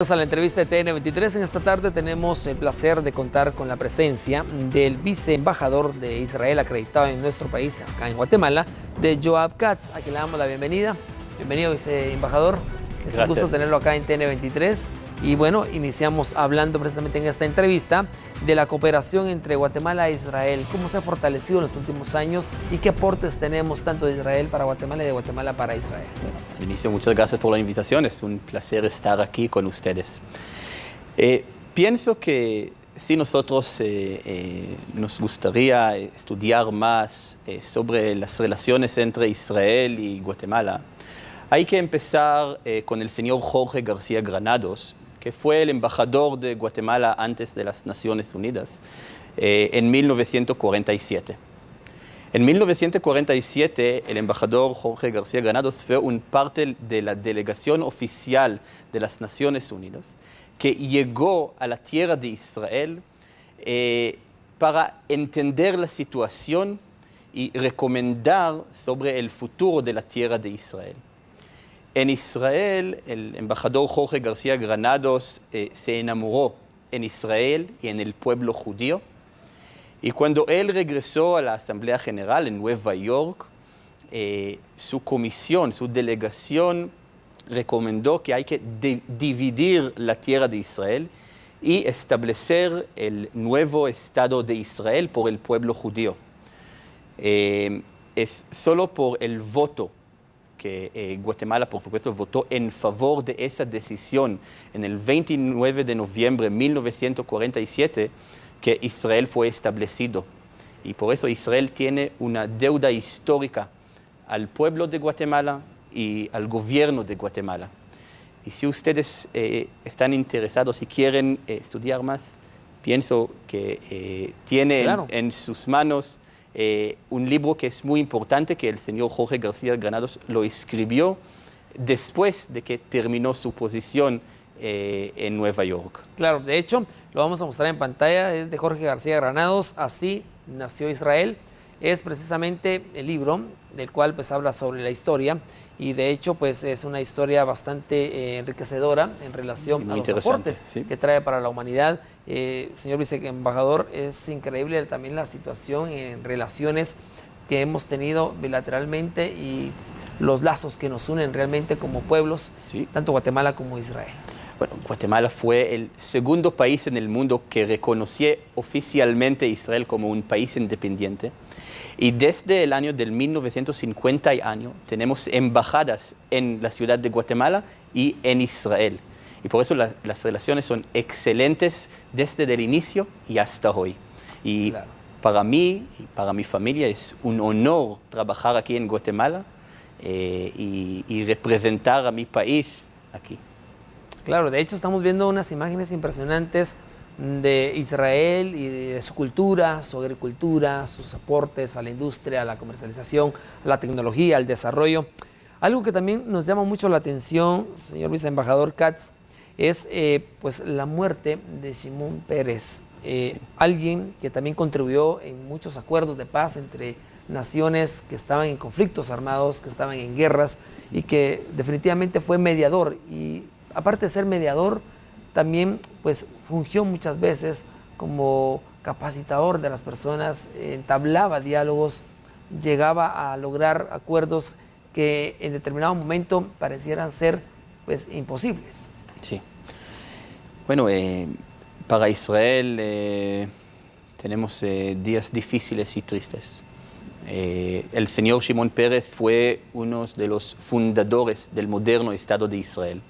A la entrevista de TN23. En esta tarde tenemos el placer de contar con la presencia del viceembajador de Israel acreditado en nuestro país, acá en Guatemala, de Yoav Katz, a quien le damos la bienvenida. Bienvenido, viceembajador. Es un gusto tenerlo acá en TN23. Y bueno, iniciamos hablando precisamente en esta entrevista de la cooperación entre Guatemala e Israel, cómo se ha fortalecido en los últimos años y qué aportes tenemos tanto de Israel para Guatemala y de Guatemala para Israel. Al inicio, muchas gracias por la invitación. Es un placer estar aquí con ustedes. Pienso que si nosotros nos gustaría estudiar más sobre las relaciones entre Israel y Guatemala, hay que empezar con el señor Jorge García Granados, que fue el embajador de Guatemala antes de las Naciones Unidas, en 1947. En 1947, el embajador Jorge García Granados fue un parte de la delegación oficial de las Naciones Unidas que llegó a la tierra de Israel para entender la situación y recomendar sobre el futuro de la tierra de Israel. En Israel, el embajador Jorge García Granados se enamoró en Israel y en el pueblo judío. Y cuando él regresó a la Asamblea General en Nueva York, su comisión, su delegación, recomendó que hay que dividir la tierra de Israel y establecer el nuevo Estado de Israel por el pueblo judío. Es solo por el voto que Guatemala, por supuesto, votó en favor de esa decisión en el 29 de noviembre de 1947, que Israel fue establecido. Y por eso Israel tiene una deuda histórica al pueblo de Guatemala y al gobierno de Guatemala. Y si ustedes están interesados y quieren estudiar más, pienso que tienen en sus manos un libro que es muy importante, que el señor Jorge García Granados lo escribió después de que terminó su posición en Nueva York. Claro, de hecho, lo vamos a mostrar en pantalla, es de Jorge García Granados, Así nació Israel. Es precisamente el libro del cual pues habla sobre la historia y de hecho pues es una historia bastante enriquecedora en relación a los aportes que trae para la humanidad. Señor viceembajador, es increíble también la situación en relaciones que hemos tenido bilateralmente y los lazos que nos unen realmente como pueblos, tanto Guatemala como Israel. Bueno, Guatemala fue el segundo país en el mundo que reconoció oficialmente a Israel como un país independiente. Y desde el año del 1950 tenemos embajadas en la ciudad de Guatemala y en Israel. Y por eso las relaciones son excelentes desde el inicio y hasta hoy. Y para mí y para mi familia es un honor trabajar aquí en Guatemala y representar a mi país aquí. Claro, de hecho estamos viendo unas imágenes impresionantes de Israel y de su cultura, su agricultura, sus aportes a la industria, a la comercialización, a la tecnología, al desarrollo. Algo que también nos llama mucho la atención, señor viceembajador Katz, es pues la muerte de Shimon Peres, alguien que también contribuyó en muchos acuerdos de paz entre naciones que estaban en conflictos armados, que estaban en guerras y que definitivamente fue mediador. Y aparte de ser mediador, también pues fungió muchas veces como capacitador de las personas, entablaba diálogos, llegaba a lograr acuerdos que en determinado momento parecieran ser pues imposibles. Sí. Bueno, para Israel tenemos días difíciles y tristes. El señor Shimon Peres fue uno de los fundadores del moderno Estado de Israel.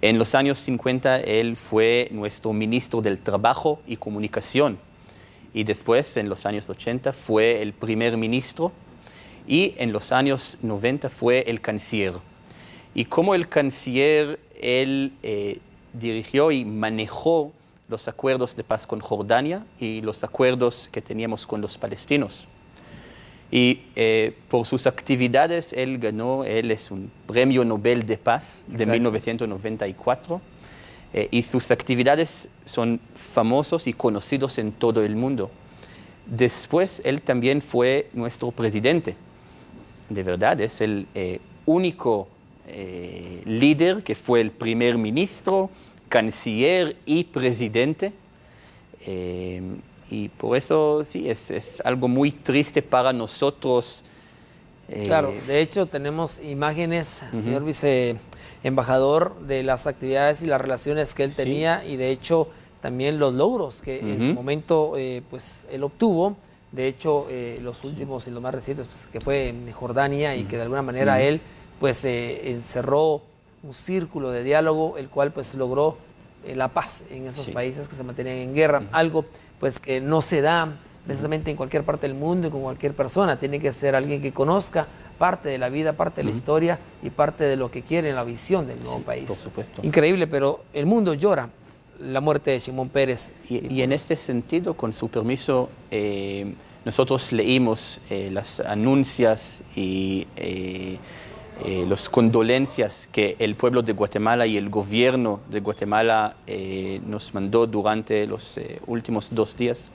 En los años 50 él fue nuestro ministro del Trabajo y Comunicación y después en los años 80 fue el primer ministro y en los años 90 fue el canciller. Y como el canciller él dirigió y manejó los acuerdos de paz con Jordania y los acuerdos que teníamos con los palestinos. Y por sus actividades él es un premio Nobel de Paz de 1994 y sus actividades son famosos y conocidos en todo el mundo. Después él también fue nuestro presidente. De verdad, es el único líder que fue el primer ministro, canciller y presidente. Y por eso sí, es algo muy triste para nosotros. Claro, de hecho tenemos imágenes, señor viceembajador, de las actividades y las relaciones que él tenía y de hecho también los logros que en su momento pues él obtuvo. De hecho, los últimos y los más recientes, pues, que fue en Jordania y que de alguna manera él pues encerró un círculo de diálogo, el cual pues logró la paz en esos países que se mantenían en guerra, algo pues que no se da precisamente en cualquier parte del mundo y con cualquier persona. Tiene que ser alguien que conozca parte de la vida, parte de la historia y parte de lo que quiere en la visión del nuevo país. Por supuesto. Increíble, pero el mundo llora la muerte de Shimon Peres. Y en este sentido, con su permiso, nosotros leímos las anuncias y las condolencias que el pueblo de Guatemala y el gobierno de Guatemala nos mandó durante los últimos 2 días.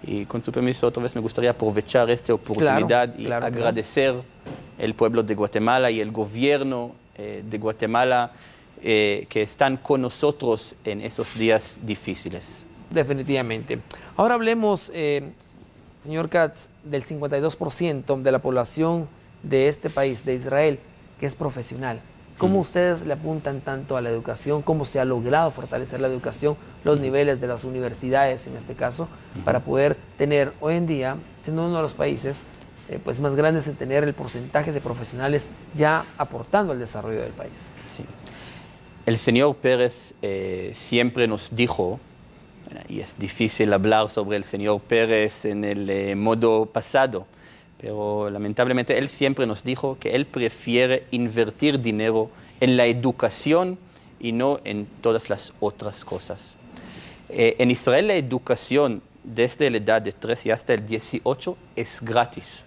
Y con su permiso, otra vez me gustaría aprovechar esta oportunidad y agradecer al pueblo de Guatemala y el gobierno de Guatemala que están con nosotros en esos días difíciles. Definitivamente. Ahora hablemos, señor Katz, del 52% de la población de este país, de Israel, que es profesional. ¿Cómo ustedes le apuntan tanto a la educación? ¿Cómo se ha logrado fortalecer la educación, los niveles de las universidades en este caso, para poder tener hoy en día, siendo uno de los países pues más grandes en tener el porcentaje de profesionales ya aportando al desarrollo del país? Sí. El señor Pérez siempre nos dijo, y es difícil hablar sobre el señor Pérez en el modo pasado, pero lamentablemente él siempre nos dijo que él prefiere invertir dinero en la educación y no en todas las otras cosas. En Israel la educación desde la edad de 3 y hasta el 18 es gratis.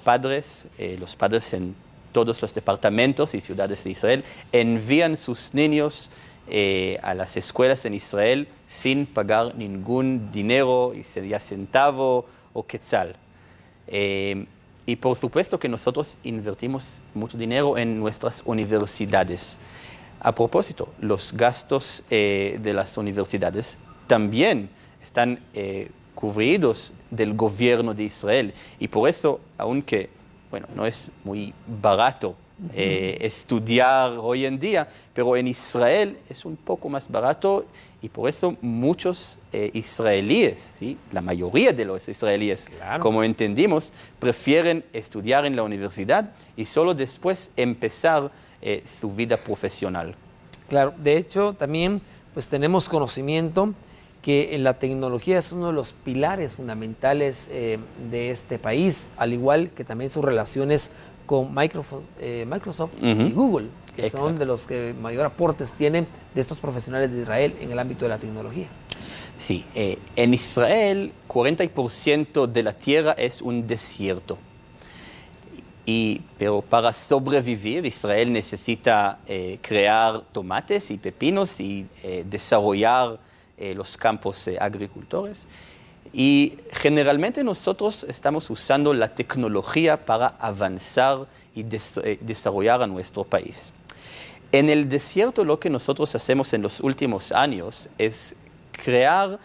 Los padres en todos los departamentos y ciudades de Israel envían sus niños a las escuelas en Israel sin pagar ningún dinero, y sería centavo o quetzal. Y por supuesto que nosotros invertimos mucho dinero en nuestras universidades. A propósito, los gastos de las universidades también están cubridos del gobierno de Israel. Y por eso, aunque no es muy barato estudiar hoy en día, pero en Israel es un poco más barato y por eso muchos israelíes, ¿sí? La mayoría de los israelíes, como entendimos, prefieren estudiar en la universidad y solo después empezar su vida profesional. Claro, de hecho también pues tenemos conocimiento que la tecnología es uno de los pilares fundamentales de este país, al igual que también sus relaciones con Microsoft y Google, que son de los que mayor aportes tienen de estos profesionales de Israel en el ámbito de la tecnología. Sí, en Israel 40% de la tierra es un desierto. Pero para sobrevivir, Israel necesita crear tomates y pepinos y desarrollar los campos agricultores. Y generalmente nosotros estamos usando la tecnología para avanzar y desarrollar a nuestro país. En el desierto lo que nosotros hacemos en los últimos años es crear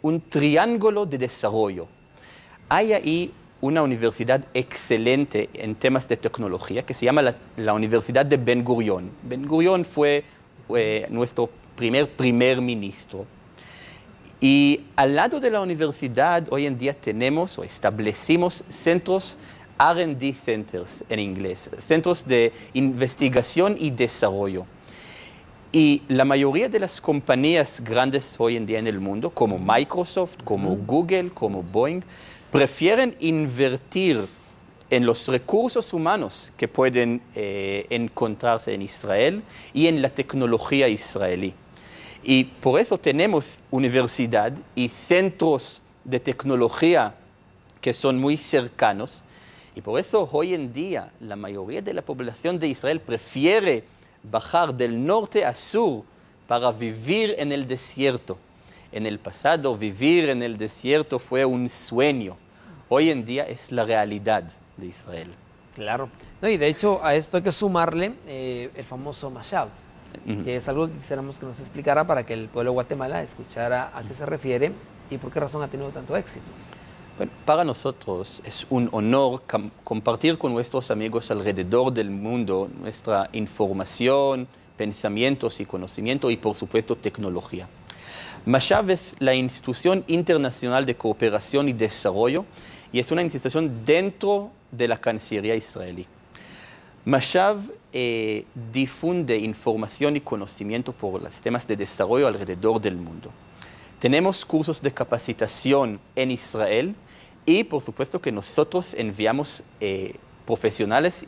un triángulo de desarrollo. Hay ahí una universidad excelente en temas de tecnología que se llama la Universidad de Ben Gurion. Ben Gurion fue nuestro primer ministro. Y al lado de la universidad hoy en día tenemos o establecimos centros R&D Centers en inglés, centros de investigación y desarrollo. Y la mayoría de las compañías grandes hoy en día en el mundo, como Microsoft, como Google, como Boeing, prefieren invertir en los recursos humanos que pueden encontrarse en Israel y en la tecnología israelí. Y por eso tenemos universidad y centros de tecnología que son muy cercanos. Y por eso hoy en día la mayoría de la población de Israel prefiere bajar del norte a sur para vivir en el desierto. En el pasado vivir en el desierto fue un sueño. Hoy en día es la realidad de Israel. Claro. No, y de hecho a esto hay que sumarle el famoso Mashab, que es algo que quisiéramos que nos explicara para que el pueblo de Guatemala escuchara a qué se refiere y por qué razón ha tenido tanto éxito. Bueno, para nosotros es un honor compartir con nuestros amigos alrededor del mundo nuestra información, pensamientos y conocimiento y, por supuesto, tecnología. Mashab es la Institución Internacional de Cooperación y Desarrollo y es una institución dentro de la Cancillería israelí. Mashab difunde información y conocimiento por los temas de desarrollo alrededor del mundo. Tenemos cursos de capacitación en Israel y, por supuesto, que nosotros enviamos profesionales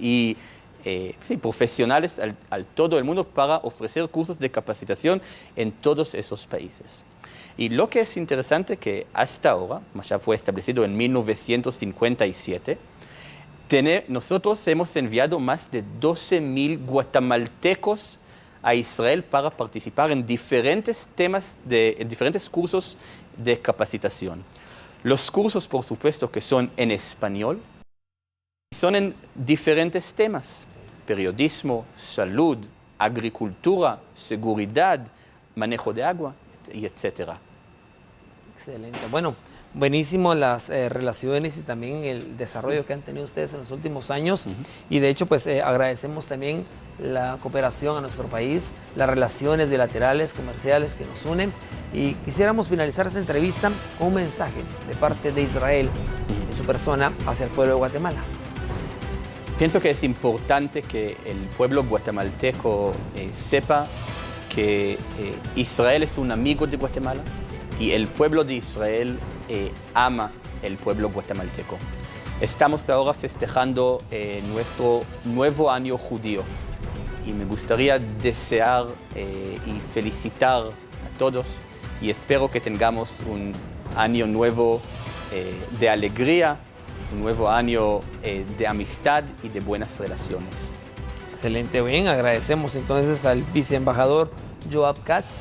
profesionales al todo el mundo para ofrecer cursos de capacitación en todos esos países. Y lo que es interesante es que hasta ahora, Mashab fue establecido en 1957, nosotros hemos enviado más de 12,000 guatemaltecos a Israel para participar en diferentes en diferentes cursos de capacitación. Los cursos, por supuesto, que son en español, son en diferentes temas: periodismo, salud, agricultura, seguridad, manejo de agua, y etcétera. Excelente. Bueno, buenísimo las relaciones y también el desarrollo que han tenido ustedes en los últimos años. Y de hecho, pues agradecemos también la cooperación a nuestro país, las relaciones bilaterales, comerciales que nos unen. Y quisiéramos finalizar esta entrevista con un mensaje de parte de Israel en su persona hacia el pueblo de Guatemala. Pienso que es importante que el pueblo guatemalteco sepa que Israel es un amigo de Guatemala y el pueblo de Israel ama el pueblo guatemalteco. Estamos ahora festejando nuestro nuevo año judío y me gustaría desear y felicitar a todos y espero que tengamos un año nuevo de alegría, un nuevo año de amistad y de buenas relaciones. Excelente, bien, agradecemos entonces al viceembajador Yoav Katz.